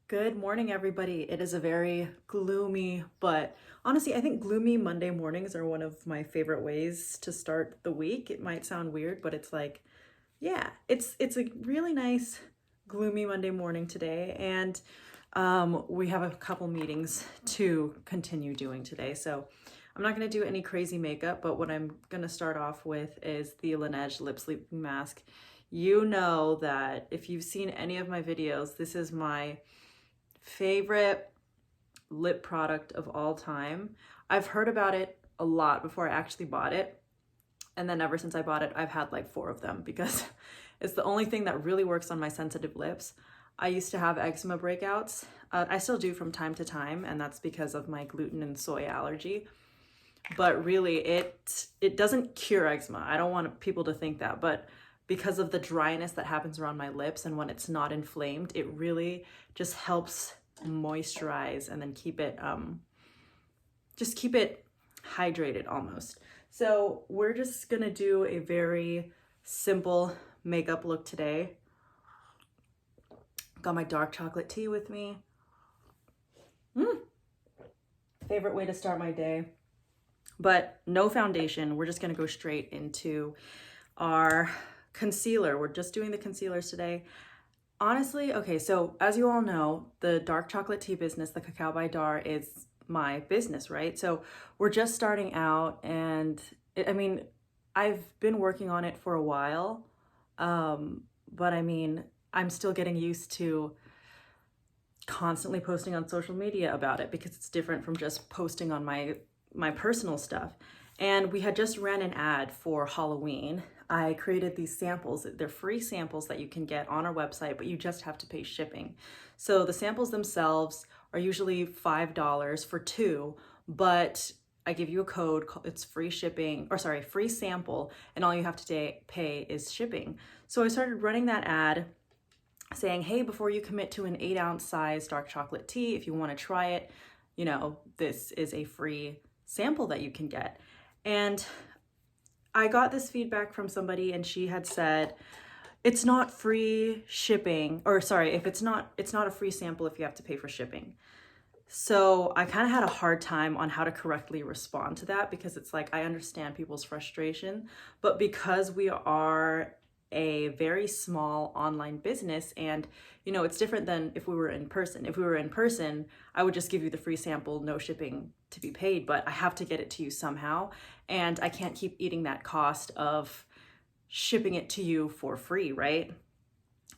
Good morning, everybody. It is a very gloomy, but honestly, I think gloomy Monday mornings are one of my favorite ways to start the week. It might sound weird, but it's like, yeah, it's a really nice gloomy Monday morning today, and we have a couple meetings to continue doing today. So I'm not going to do any crazy makeup, but what I'm going to start off with is the Laneige lip sleeping mask. You know that if you've seen any of my videos, this is my favorite lip product of all time. I've heard about it a lot before I actually bought it. And then ever since I bought it, I've had like 4 of them because it's the only thing that really works on my sensitive lips. I used to have eczema breakouts. I still do from time to time, and that's because of my gluten and soy allergy. But really, it doesn't cure eczema. I don't want people to think that, but because of the dryness that happens around my lips and when it's not inflamed, it really just helps moisturize and then keep it just keep it hydrated almost. So we're just gonna do a very simple makeup look today. Got my dark chocolate tea with me. Favorite way to start my day. But no foundation. We're just gonna go straight into our concealer. We're just doing the concealers today. Honestly, okay, so as you all know, the dark chocolate tea business, the Cacao by Dar, is my business, right? So we're just starting out, and I've been working on it for a while, but I'm still getting used to constantly posting on social media about it because it's different from just posting on my personal stuff. And we had just ran an ad for Halloween. I created these samples. They're free samples that you can get on our website, but you just have to pay shipping. So the samples themselves are usually $5 for 2, but I give you a code. It's free shipping, or sorry, free sample, and all you have to pay is shipping. So I started running that ad saying, hey, before you commit to an 8-ounce size dark chocolate tea, if you want to try it, this is a free sample that you can get. And I got this feedback from somebody, and she had said, it's not free shipping, or sorry, if it's not a free sample if you have to pay for shipping. So I kind of had a hard time on how to correctly respond to that, because it's like, I understand people's frustration, but because we are a very small online business, and it's different than if we were in person. If we were in person, I would just give you the free sample, no shipping to be paid, but I have to get it to you somehow, and I can't keep eating that cost of shipping it to you for free, right?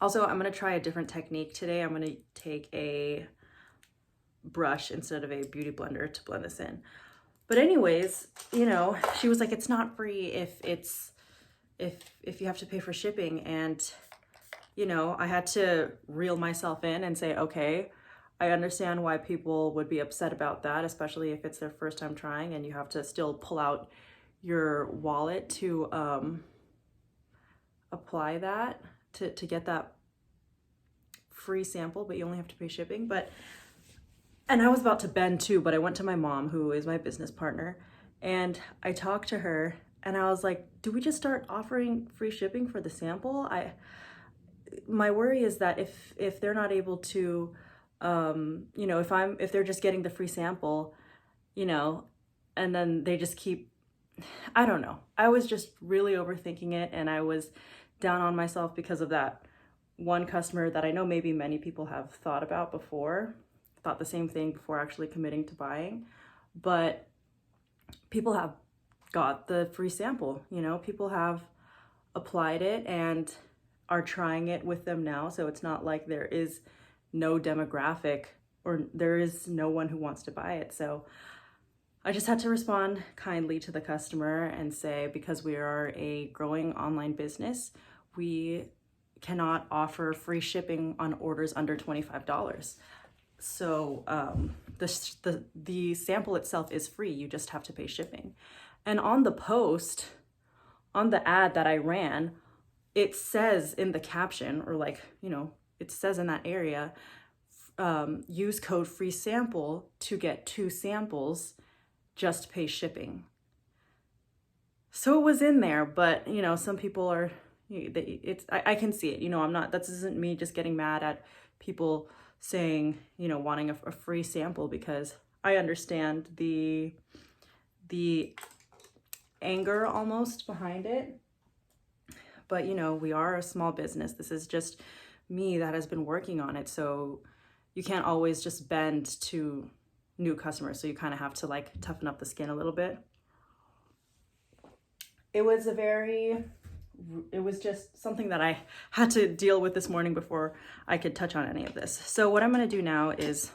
Also, I'm going to try a different technique today. I'm going to take a brush instead of a beauty blender to blend this in. But anyways, she was like, it's not free if you have to pay for shipping. And I had to reel myself in and say, okay, I understand why people would be upset about that, especially if it's their first time trying and you have to still pull out your wallet to apply that to get that free sample, but you only have to pay shipping. And I was about to bend too, but I went to my mom, who is my business partner, and I talked to her, and I was like, do we just start offering free shipping for the sample? My worry is that if they're not able to, if they're just getting the free sample, and then they just keep, I don't know. I was just really overthinking it, and I was down on myself because of that one customer that I know maybe many people have thought the same thing before actually committing to buying. But people have got the free sample, people have applied it and are trying it with them now. So it's not like there is no demographic or there is no one who wants to buy it. So I just had to respond kindly to the customer and say, because we are a growing online business, we cannot offer free shipping on orders under $25. So the sample itself is free. You just have to pay shipping. And on the ad that I ran, it says in the caption, or it says in that area, use code free sample to get 2 samples, just pay shipping. So it was in there, but some people are, I can see it. This isn't me just getting mad at people saying, you know, wanting a free sample, because I understand the anger almost behind it. But, you know, we are a small business. This is just me that has been working on it. So you can't always just bend to new customers. So you kind of have to like toughen up the skin a little bit. It was just something that I had to deal with this morning before I could touch on any of this. So what I'm going to do now is,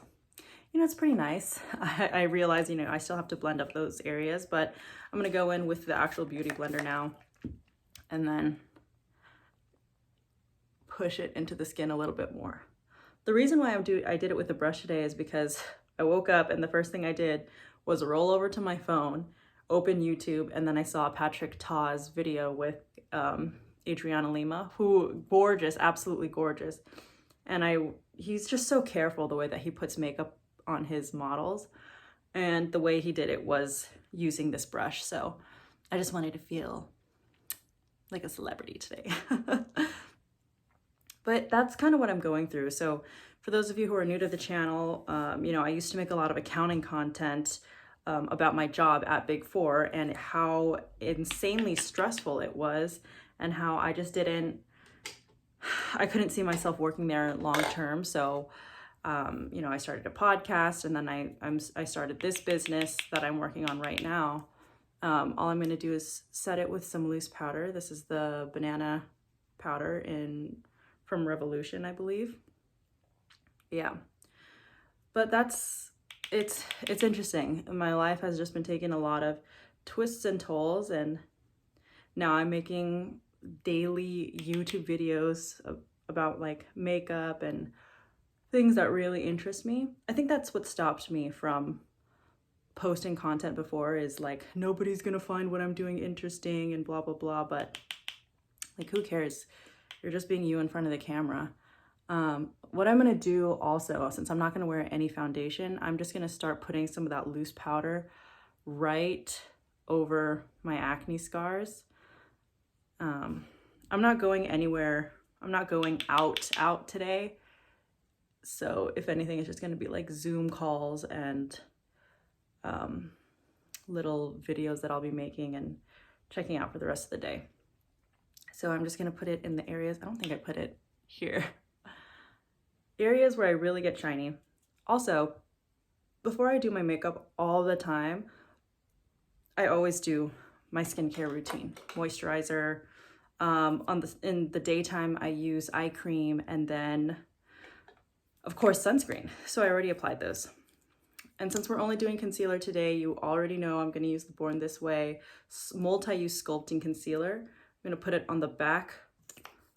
you know, it's pretty nice. I realize, you know, I still have to blend up those areas, but I'm going to go in with the actual beauty blender now and then push it into the skin a little bit more. The reason why I did it with the brush today is because I woke up and the first thing I did was roll over to my phone, open YouTube, and then I saw Patrick Ta's video with Adriana Lima, who gorgeous, absolutely gorgeous. And he's just so careful the way that he puts makeup on his models, and the way he did it was using this brush. So I just wanted to feel like a celebrity today. But that's kind of what I'm going through. So for those of you who are new to the channel, you know, I used to make a lot of accounting content about my job at Big Four and how insanely stressful it was, and how I couldn't see myself working there long term. So, you know, I started a podcast, and then I started this business that I'm working on right now. All I'm going to do is set it with some loose powder. This is the banana powder from Revolution, I believe. Yeah, but it's interesting. My life has just been taking a lot of twists and turns, and now I'm making daily YouTube videos about like makeup and things that really interest me. I think that's what stopped me from posting content before, is like, nobody's gonna find what I'm doing interesting and blah blah blah. But like, who cares? You're just being you in front of the camera. What I'm gonna do also, since I'm not gonna wear any foundation, I'm just gonna start putting some of that loose powder right over my acne scars. I'm not going anywhere. I'm not going out today. So if anything, it's just gonna be like Zoom calls and little videos that I'll be making and checking out for the rest of the day. So I'm just gonna put it in the areas. I don't think I put it here. Areas where I really get shiny. Also, before I do my makeup all the time, I always do my skincare routine. Moisturizer. In the daytime, I use eye cream, and then, of course, sunscreen. So I already applied those. And since we're only doing concealer today, you already know I'm going to use the Born This Way multi-use sculpting concealer. I'm going to put it on the back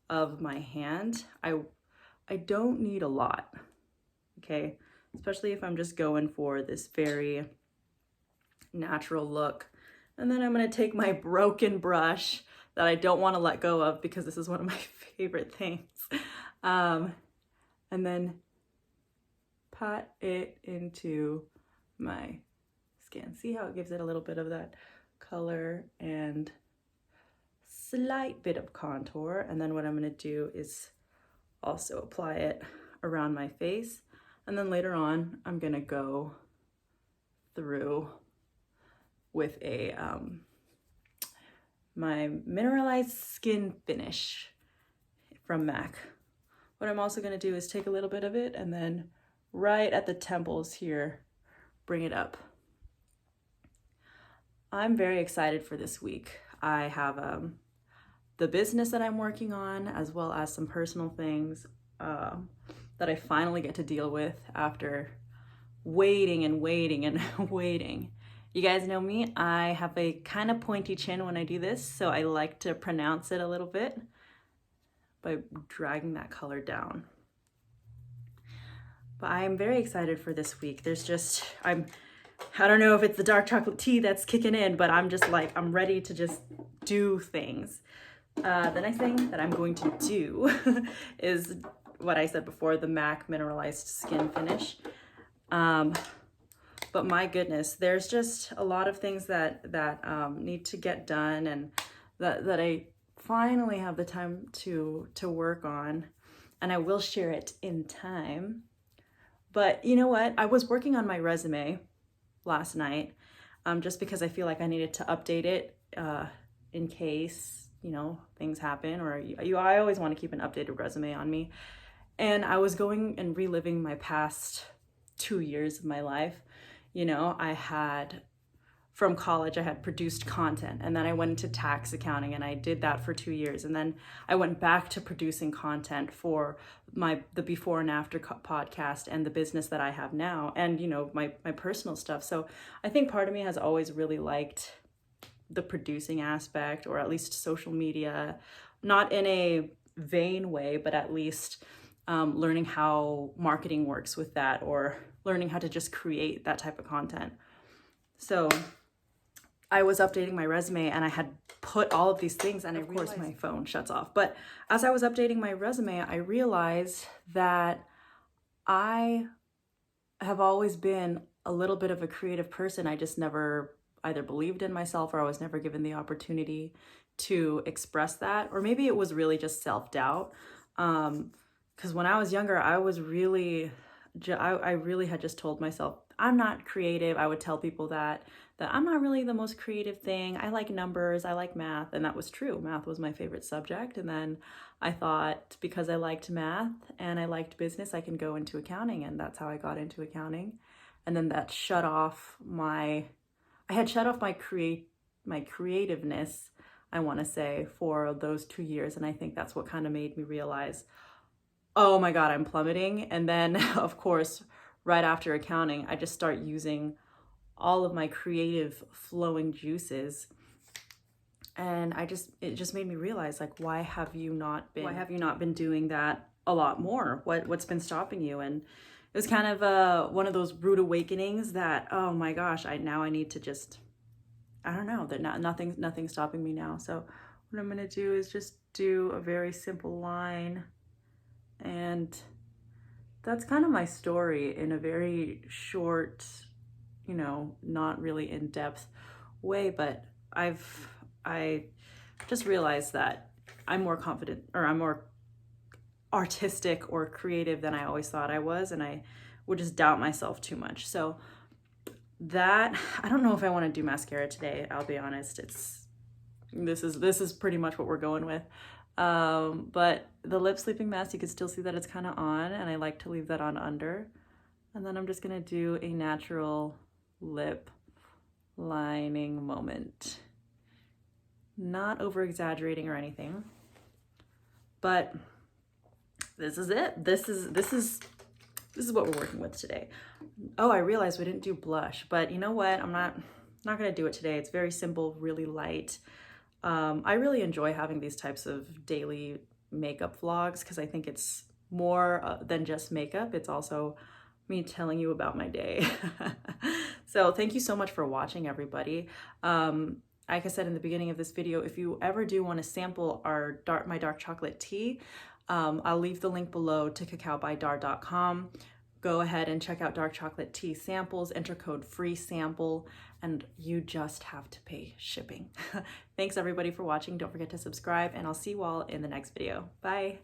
of my hand. I don't need a lot, okay? Especially if I'm just going for this very natural look. And then I'm gonna take my broken brush that I don't wanna let go of, because this is one of my favorite things. And then pat it into my skin. See how it gives it a little bit of that color and slight bit of contour. And then what I'm gonna do is also apply it around my face, and then later on I'm gonna go through with a my mineralized skin finish from MAC. What I'm also gonna do is take a little bit of it and then right at the temples here, bring it up. I'm very excited for this week. I have the business that I'm working on, as well as some personal things that I finally get to deal with after waiting and waiting and waiting. You guys know me, I have a kind of pointy chin when I do this, so I like to pronounce it a little bit by dragging that color down. But I am very excited for this week. There's just, I don't know if it's the dark chocolate tea that's kicking in, but I'm just like, I'm ready to just do things. The next thing that I'm going to do is what I said before, the MAC mineralized skin finish. But my goodness, there's just a lot of things that need to get done, and that I finally have the time to work on, and I will share it in time. But you know what? I was working on my resume last night, just because I feel like I needed to update it in case, you know, things happen, or I always want to keep an updated resume on me. And I was going and reliving my past 2 years of my life. You know, from college, I had produced content, and then I went into tax accounting, and I did that for 2 years. And then I went back to producing content for the before and after podcast and the business that I have now, and, you know, my personal stuff. So I think part of me has always really liked the producing aspect, or at least social media, not in a vain way, but at least learning how marketing works with that, or learning how to just create that type of content. So I was updating my resume, and I had put all of these things, and of course my phone shuts off. But as I was updating my resume, I realized that I have always been a little bit of a creative person. I just never either believed in myself, or I was never given the opportunity to express that. Or maybe it was really just self-doubt. Because when I was younger, I really had just told myself, I'm not creative. I would tell people that I'm not really the most creative thing. I like numbers, I like math, and that was true. Math was my favorite subject. And then I thought, because I liked math and I liked business, I can go into accounting, and that's how I got into accounting. And then that shut off my creativeness, I want to say, for those 2 years. And I think that's what kind of made me realize, oh my God, I'm plummeting. And then, of course, right after accounting, I just start using all of my creative flowing juices. And it just made me realize, like, why have you not been doing that a lot more? What's been stopping you? And it was kind of one of those rude awakenings that, oh my gosh, I need to just, I don't know, that nothing's stopping me now. So what I'm gonna do is just do a very simple line. And that's kind of my story in a very short, you know, not really in-depth way. But I just realized that I'm more confident, or I'm more artistic or creative than I always thought I was, and I would just doubt myself too much. So that, I don't know if I want to do mascara today, I'll be honest. This is pretty much what we're going with. But the lip sleeping mask, you can still see that it's kind of on, and I like to leave that on under. And then I'm just gonna do a natural lip lining moment. Not over exaggerating or anything, but this is it. This is what we're working with today. Oh, I realized we didn't do blush, but you know what? I'm not gonna do it today. It's very simple, really light. I really enjoy having these types of daily makeup vlogs, because I think it's more than just makeup. It's also me telling you about my day. So thank you so much for watching, everybody. Like I said in the beginning of this video, if you ever do want to sample my dark chocolate tea, I'll leave the link below to cacaobydar.com. Go ahead and check out dark chocolate tea samples, enter code FREESAMPLE, and you just have to pay shipping. Thanks everybody for watching. Don't forget to subscribe, and I'll see you all in the next video. Bye.